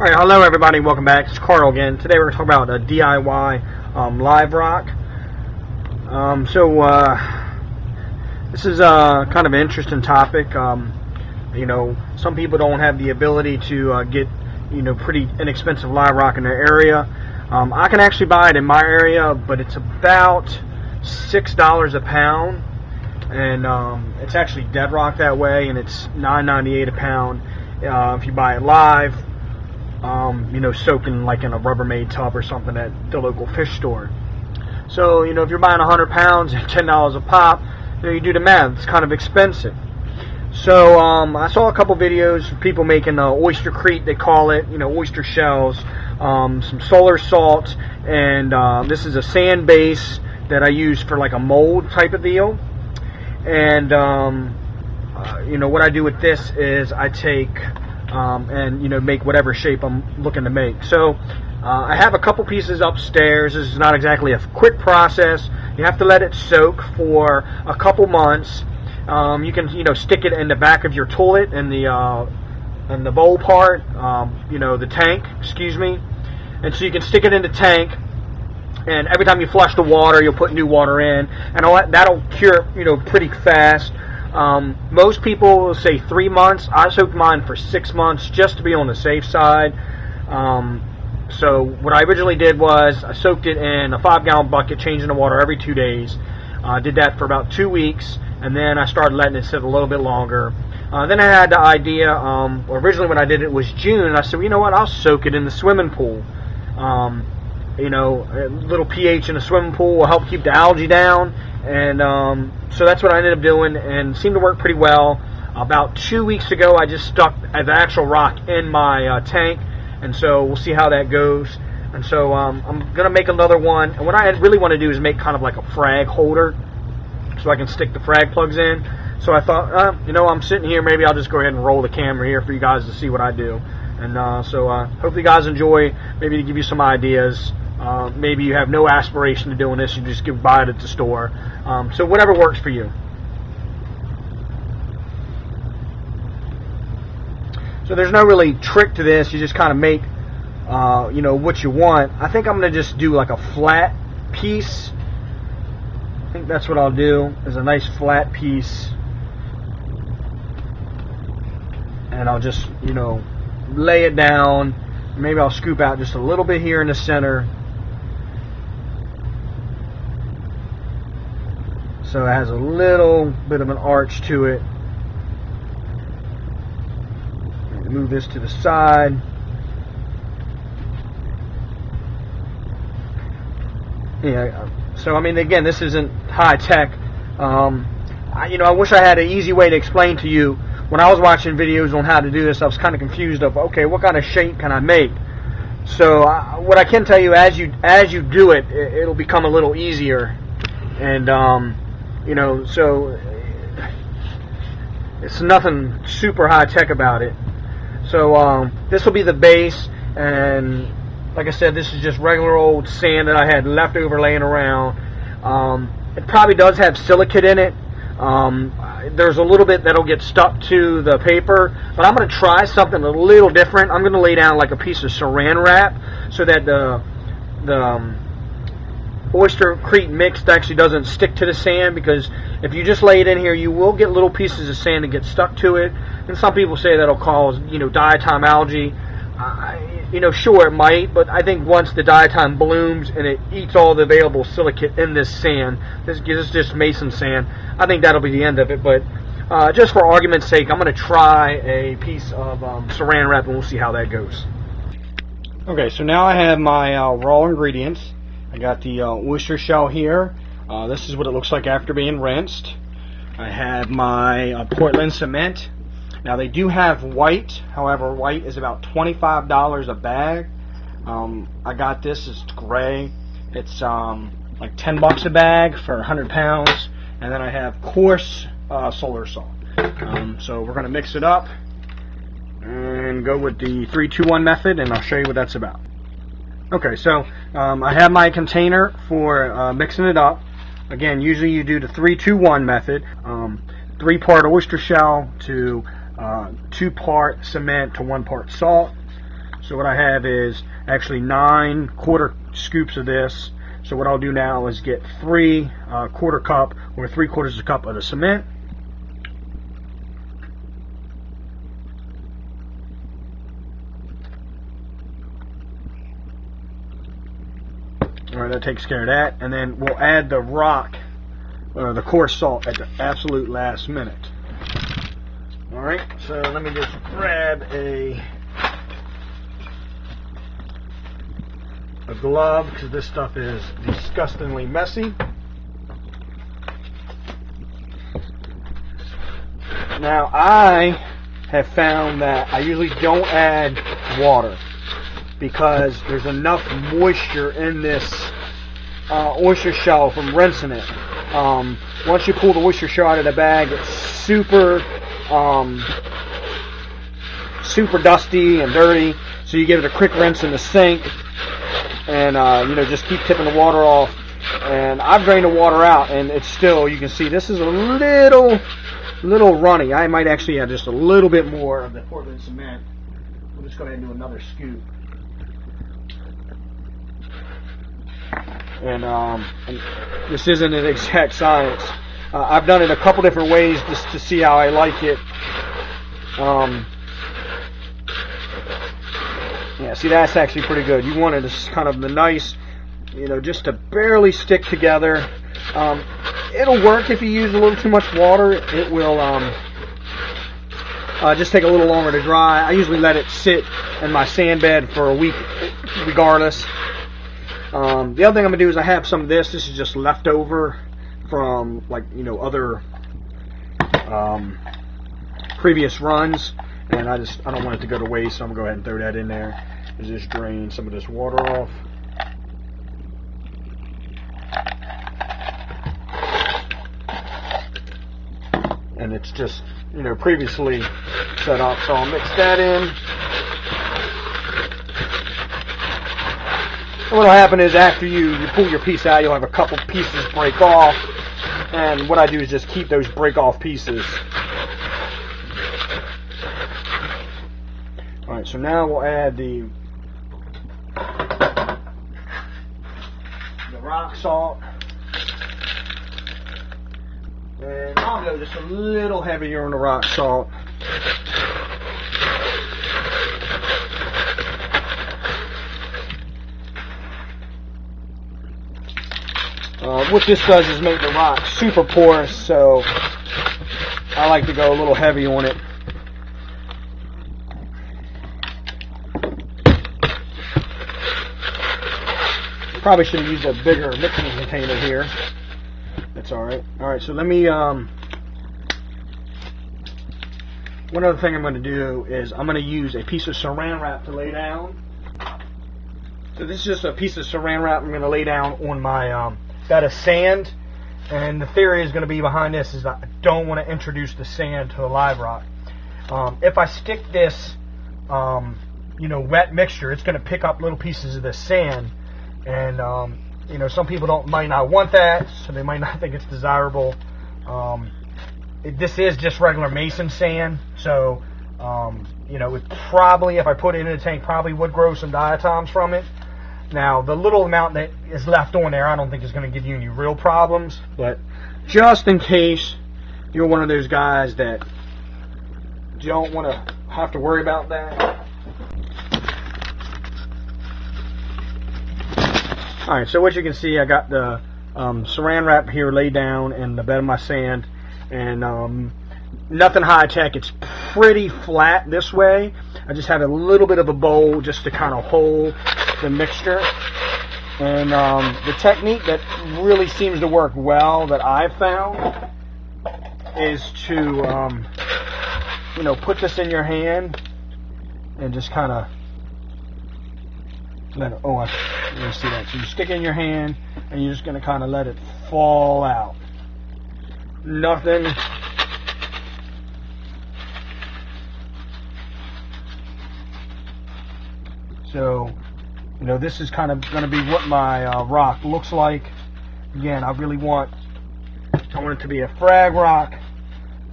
Alright, hello everybody, welcome back. It's Carl again. Today we're going to talk about a DIY live rock. This is kind of an interesting topic. You know, some people don't have the ability to get, pretty inexpensive live rock in their area. I can actually buy it in my area, but it's about $6 a pound. And it's actually dead rock that way, and it's $9.98 a pound if you buy it live. Soaking like in a Rubbermaid tub or something at the local fish store. So, if you're buying 100 pounds at $10 a pop, you do the math. It's kind of expensive. So, I saw a couple videos of people making oyster crete, they call it, oyster shells, some solar salt, and this is a sand base that I use for like a mold type of deal. And, what I do with this is I take and make whatever shape I'm looking to make. So I have a couple pieces upstairs. This is not exactly a quick process. You have to let it soak for a couple months. You can stick it in the back of your toilet in the bowl part, the tank, excuse me. And so you can stick it in the tank, and every time you flush the water, you'll put new water in, and that'll cure pretty fast. Most people will say 3 months. I soaked mine for 6 months just to be on the safe side. So what I originally did was I soaked it in a 5-gallon bucket, changing the water every 2 days. Did that for about 2 weeks, and then I started letting it sit a little bit longer. Then I had the idea, originally when I did it was June, and I said, well, you know what, I'll soak it in the swimming pool. A little pH in the swimming pool will help keep the algae down. And so that's what I ended up doing, and seemed to work pretty well. About 2 weeks ago, I just stuck the actual rock in my tank, and so we'll see how that goes. And so I'm going to make another one, and what I really want to do is make kind of like a frag holder, so I can stick the frag plugs in. So I thought, I'm sitting here, maybe I'll just go ahead and roll the camera here for you guys to see what I do. And so hopefully you guys enjoy, maybe to give you some ideas. Maybe you have no aspiration to doing this, you just buy it at the store. So whatever works for you. So there's no really trick to this. You just kind of make, what you want. I think I'm going to just do like a flat piece. I think that's what I'll do, is a nice flat piece. And I'll just, lay it down. Maybe I'll scoop out just a little bit here in the center. So it has a little bit of an arch to it. Move this to the side. Yeah. So again, this isn't high tech. I wish I had an easy way to explain to you. When I was watching videos on how to do this, I was kind of confused of, okay, what kind of shape can I make? So what I can tell you, as you do it, it'll become a little easier. And so it's nothing super high tech about it. So this will be the base, and like I said, this is just regular old sand that I had left over laying around. It probably does have silicate in it. There's a little bit that'll get stuck to the paper, but I'm going to try something a little different. I'm going to lay down like a piece of saran wrap so that the oyster crete mix actually doesn't stick to the sand, because if you just lay it in here, you will get little pieces of sand that get stuck to it, and some people say that'll cause diatom algae. Sure, it might, but I think once the diatom blooms and it eats all the available silicate in this sand, this is just mason sand, I think that'll be the end of it. But just for argument's sake, I'm going to try a piece of saran wrap, and we'll see how that goes. Okay, so now I have my raw ingredients. I got the oyster shell here. This is what it looks like after being rinsed. I have my Portland cement. Now they do have white, however white is about $25 a bag. I got this, it's gray. It's like $10 a bag for 100 pounds. And then I have coarse solar salt. So we're going to mix it up and go with the 3-2-1 method, and I'll show you what that's about. Okay, so I have my container for mixing it up. Again, usually you do the 3-2-1 method. 3-part oyster shell to 2-part cement to 1 part salt. So what I have is actually 9 quarter scoops of this. So what I'll do now is get 3 quarter cup or 3/4 cup of the cement. Alright, that takes care of that. And then we'll add the rock, or the coarse salt, at the absolute last minute. Alright, so let me just grab a glove, because this stuff is disgustingly messy. Now, I have found that I usually don't add water because there's enough moisture in this oyster shell from rinsing it. Once you pull the oyster shell out of the bag, it's super dusty and dirty, so you give it a quick rinse in the sink, and just keep tipping the water off. And I've drained the water out, and it's still, you can see this is a little runny. I might actually add just a little bit more of the Portland cement. We'll just go ahead and do another scoop. And this isn't an exact science. I've done it a couple different ways just to see how I like it. Yeah, see, that's actually pretty good. You want it as kind of the nice, just to barely stick together. It'll work if you use a little too much water. It will just take a little longer to dry. I usually let it sit in my sand bed for a week regardless. The other thing I'm going to do is I have some of this. This is just leftover from, other previous runs. And I don't want it to go to waste, so I'm going to go ahead and throw that in there. And just drain some of this water off. And it's just, previously set up. So I'll mix that in. And what'll happen is after you pull your piece out, you'll have a couple pieces break off. And what I do is just keep those break off pieces. Alright, so now we'll add the rock salt. And I'll go just a little heavier on the rock salt. What this does is make the rock super porous, so I like to go a little heavy on it. Probably should have used a bigger mixing container here. That's alright. Alright, so let me, one other thing I'm going to do is I'm going to use a piece of saran wrap to lay down. So this is just a piece of saran wrap I'm going to lay down on my bed of sand. And the theory is going to be behind this is that I don't want to introduce the sand to a live rock. If I stick this, wet mixture, it's going to pick up little pieces of the sand. And, some people might not want that, so they might not think it's desirable. This is just regular mason sand, so, it probably, if I put it in a tank, probably would grow some diatoms from it. Now, the little amount that is left on there, I don't think is going to give you any real problems, but just in case you're one of those guys that don't want to have to worry about that. Alright, so what you can see, I got the saran wrap here laid down in the bed of my sand, and nothing high tech. It's pretty flat this way. I just have a little bit of a bowl just to kind of hold the mixture. And the technique that really seems to work well that I've found is to put this in your hand and just kind of let it, you see that. So you stick it in your hand and you're just going to kind of let it fall out. Nothing. So, this is kind of going to be what my rock looks like. Again, I want it to be a frag rock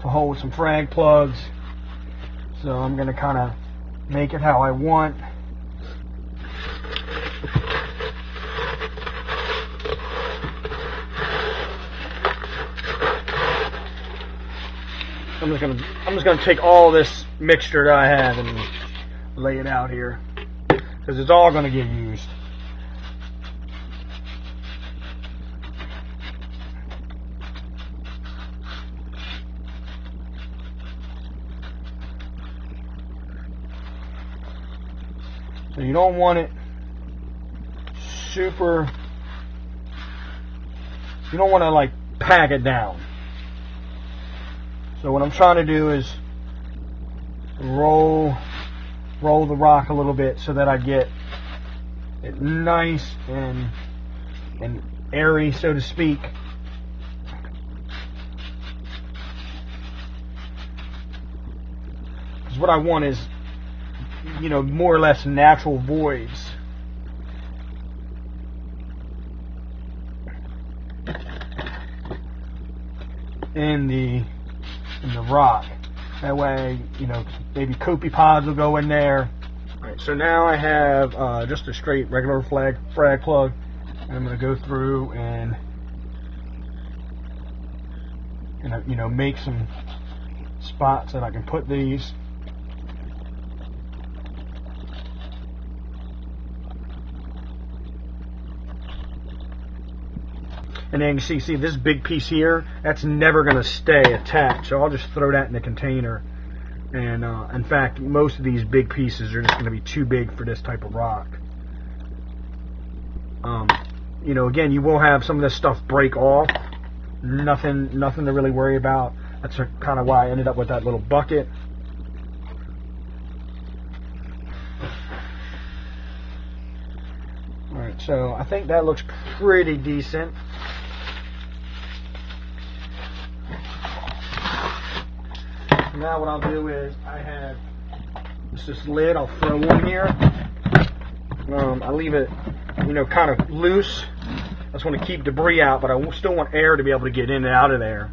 to hold some frag plugs. So I'm going to kind of make it how I want. I'm just gonna take all this mixture that I have and lay it out here, because it's all gonna get used. So you don't want it super, you don't want to like pack it down. So what I'm trying to do is roll the rock a little bit so that I get it nice and airy, so to speak. Because what I want is, you know, more or less natural voids. In the rock. That way, you know, maybe copepods will go in there. Alright, so now I have just a straight regular frag plug, and I'm going to go through and you know, make some spots that I can put these. And then you see this big piece here, that's never going to stay attached. So I'll just throw that in the container. And in fact, most of these big pieces are just going to be too big for this type of rock. You know, again, you will have some of this stuff break off. Nothing to really worry about. That's kind of why I ended up with that little bucket. Alright, so I think that looks pretty decent. Now what I'll do is I have this lid I'll throw in here. I leave it, you know, kind of loose. I just want to keep debris out, but I still want air to be able to get in and out of there.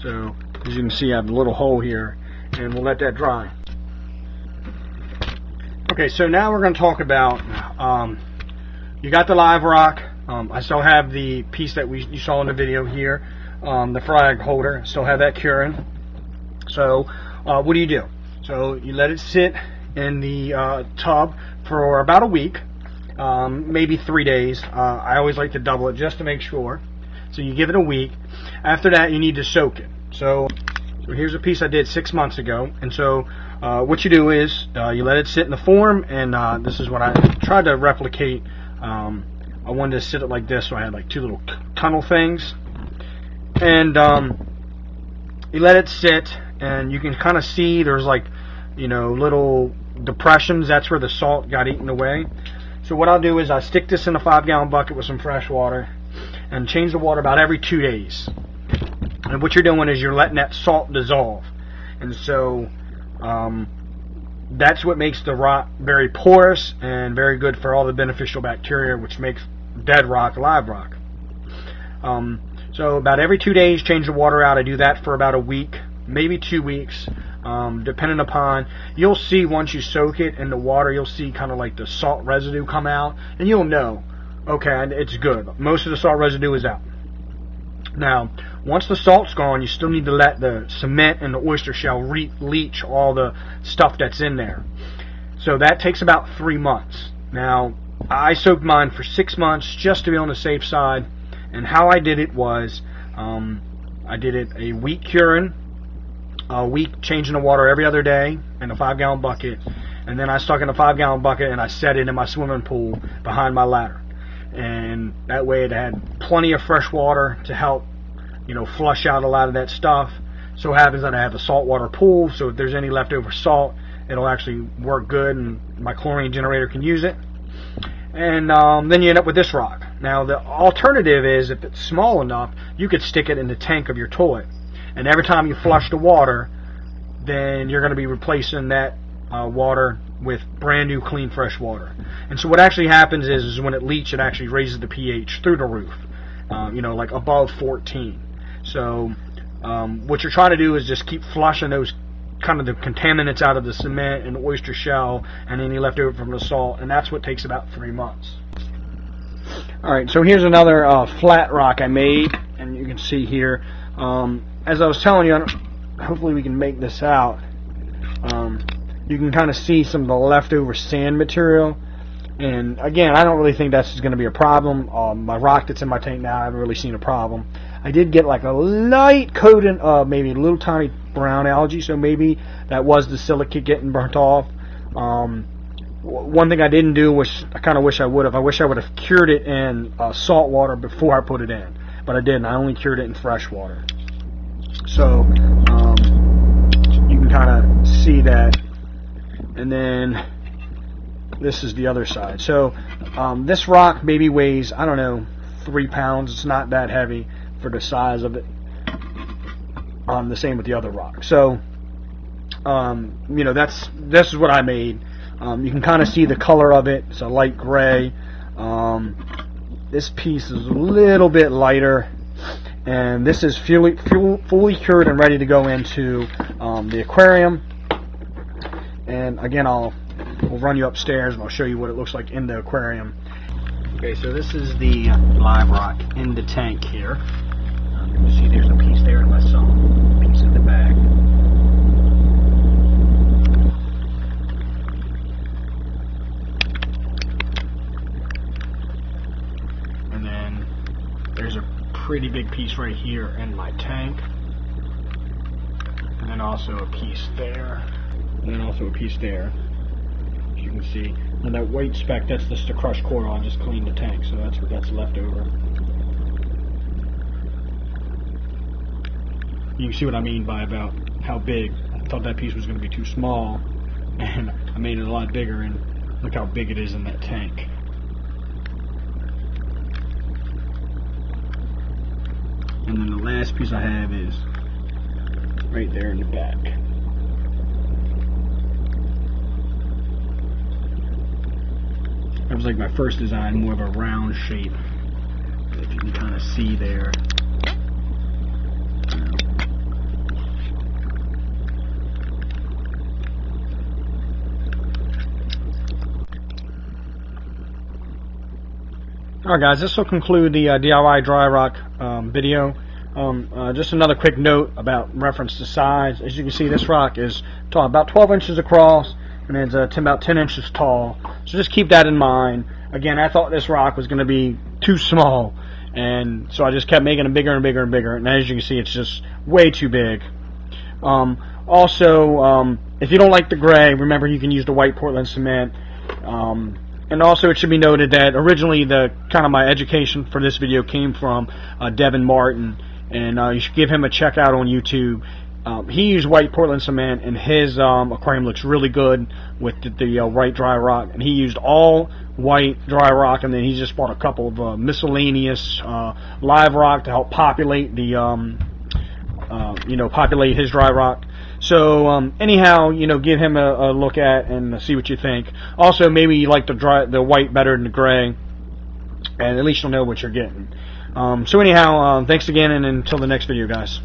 So as you can see, I have a little hole here, and we'll let that dry. Okay, so now we're going to talk about, you got the live rock. I still have the piece that you saw in the video here, the frag holder. I still have that curing. So what do? So you let it sit in the tub for about a week, maybe 3 days. I always like to double it just to make sure. So you give it a week. After that, you need to soak it. So here's a piece I did 6 months ago. And so what you do is you let it sit in the form, and this is what I tried to replicate. I wanted to sit it like this, so I had like two little tunnel things. And you let it sit, and you can kind of see there's like, you know, little depressions. That's where the salt got eaten away. So what I'll do is I stick this in a 5-gallon bucket with some fresh water and change the water about every 2 days. And what you're doing is you're letting that salt dissolve. And so that's what makes the rock very porous and very good for all the beneficial bacteria, which makes dead rock live rock. So about every 2 days, change the water out. I do that for about a week, maybe 2 weeks, depending upon. You'll see once you soak it in the water, you'll see kind of like the salt residue come out, and you'll know, okay, it's good. Most of the salt residue is out. Now, once the salt's gone, you still need to let the cement and the oyster shell leach all the stuff that's in there. So that takes about 3 months. Now, I soaked mine for 6 months just to be on the safe side. And how I did it was, I did it a week curing, a week changing the water every other day in a 5-gallon bucket, and then I stuck in a 5-gallon bucket and I set it in my swimming pool behind my ladder. And that way it had plenty of fresh water to help, you know, flush out a lot of that stuff. So it happens that I have a saltwater pool, so if there's any leftover salt, it'll actually work good and my chlorine generator can use it. And then you end up with this rock. Now the alternative is, if it's small enough, you could stick it in the tank of your toilet, and every time you flush the water, then you're going to be replacing that water with brand new clean fresh water. And so what actually happens is when it leaches, it actually raises the pH through the roof, you know, like above 14. So what you're trying to do is just keep flushing those kind of the contaminants out of the cement and the oyster shell and any leftover from the salt, and that's what takes about 3 months. Alright, so here's another flat rock I made, and you can see here, as I was telling you, hopefully we can make this out. You can kind of see some of the leftover sand material. And again, I don't really think that's going to be a problem. My rock that's in my tank now, I haven't really seen a problem. I did get like a light coating of maybe a little tiny brown algae, so maybe that was the silicate getting burnt off. One thing I didn't do, which I kind of wish I would have, I wish I would have cured it in salt water before I put it in. But I didn't. I only cured it in fresh water. So you can kind of see that. And then this is the other side. So this rock maybe weighs, I don't know, 3 pounds. It's not that heavy for the size of it. The same with the other rock. So you know, this is what I made. You can kind of see the color of it. It's a light gray. This piece is a little bit lighter, and this is fully cured and ready to go into the aquarium. And again, we'll run you upstairs and I'll show you what it looks like in the aquarium. Okay, so this is the live rock in the tank here. You can see there's a piece there, and I saw a piece in the back. And then there's a pretty big piece right here in my tank. And then also a piece there. And then also a piece there. As you can see. And that white speck, that's just the crushed coral. I just cleaned the tank, so that's what that's left over. You can see what I mean by about how big. I thought that piece was going to be too small, and I made it a lot bigger, and look how big it is in that tank. And then the last piece I have is right there in the back. That was like my first design, more of a round shape. If you can kind of see there. Alright guys, this will conclude the DIY dry rock video. Just another quick note about reference to size. As you can see, this rock is tall, about 12 inches across, and it's about 10 inches tall. So just keep that in mind. Again, I thought this rock was going to be too small, and so I just kept making it bigger and bigger and bigger. And as you can see, it's just way too big. Also, if you don't like the gray, remember you can use the white Portland cement. And also, it should be noted that originally my education for this video came from Devin Martin, and you should give him a check out on YouTube. He used white Portland cement, and his aquarium looks really good with the white dry rock. And he used all white dry rock, and then he just bought a couple of miscellaneous live rock to help populate the populate his dry rock. So anyhow, give him a look at and see what you think. Also, maybe you like the white better than the gray, and at least you'll know what you're getting. So anyhow, thanks again, and until the next video, guys.